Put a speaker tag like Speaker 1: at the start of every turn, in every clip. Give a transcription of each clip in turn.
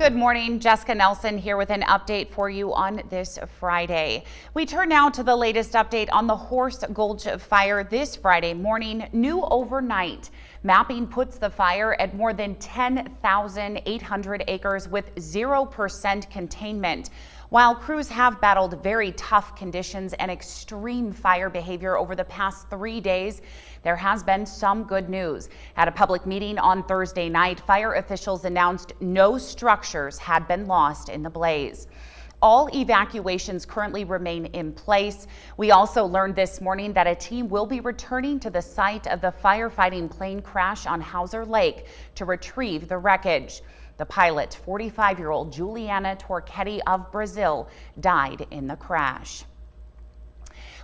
Speaker 1: Good morning, Jessica Nelson here with an update for you on this Friday. We turn now to the latest update on the Gulch fire this Friday morning. New overnight. Mapping puts the fire at more than 10,800 acres with 0% containment. While crews have battled very tough conditions and extreme fire behavior over the past 3 days, there has been some good news. At a public meeting on Thursday night, fire officials announced no structures had been lost in the blaze. All evacuations currently remain in place. We also learned this morning that a team will be returning to the site of the firefighting plane crash on Hauser Lake to retrieve the wreckage. The pilot, 45-year-old Juliana Torquetti of Brazil, died in the crash.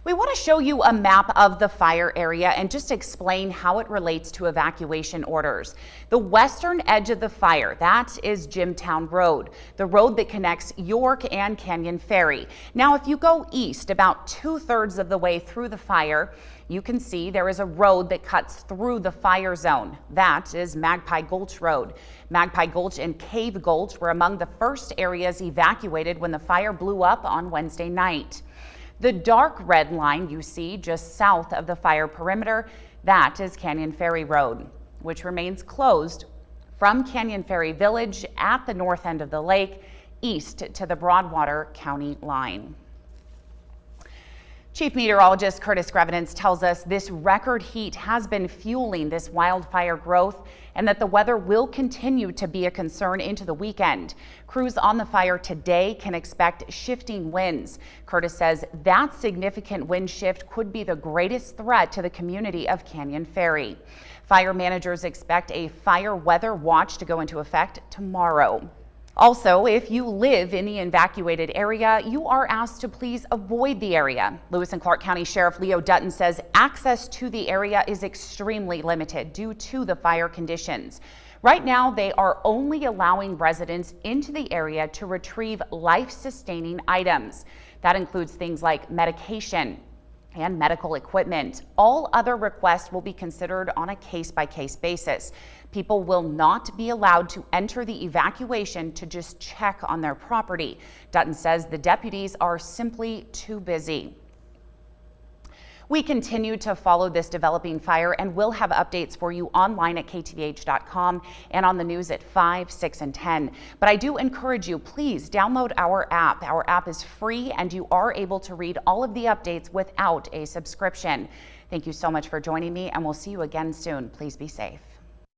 Speaker 1: We want to show you a map of the fire area and just explain how it relates to evacuation orders. The western edge of the fire, that is Jimtown Road, the road that connects York and Canyon Ferry. Now, if you go east about 2/3 of the way through the fire, you can see there is a road that cuts through the fire zone. That is Magpie Gulch Road. Magpie Gulch and Cave Gulch were among the first areas evacuated when the fire blew up on Wednesday night. The dark red line you see just south of the fire perimeter, that is Canyon Ferry Road, which remains closed from Canyon Ferry Village at the north end of the lake east to the Broadwater County line. Chief Meteorologist Curtis Grevenance tells us this record heat has been fueling this wildfire growth and that the weather will continue to be a concern into the weekend. Crews on the fire today can expect shifting winds. Curtis says that significant wind shift could be the greatest threat to the community of Canyon Ferry. Fire managers expect a fire weather watch to go into effect tomorrow. Also, if you live in the evacuated area, you are asked to please avoid the area. Lewis and Clark County Sheriff Leo Dutton says access to the area is extremely limited due to the fire conditions. Right now, they are only allowing residents into the area to retrieve life-sustaining items. That includes things like medication and medical equipment. All other requests will be considered on a case-by-case basis. People will not be allowed to enter the evacuation to just check on their property. Dutton says the deputies are simply too busy. We continue to follow this developing fire and we'll have updates for you online at ktvh.com and on the news at 5, 6, and 10. But I do encourage you, please download our app. Our app is free and you are able to read all of the updates without a subscription. Thank you so much for joining me and we'll see you again soon. Please be safe.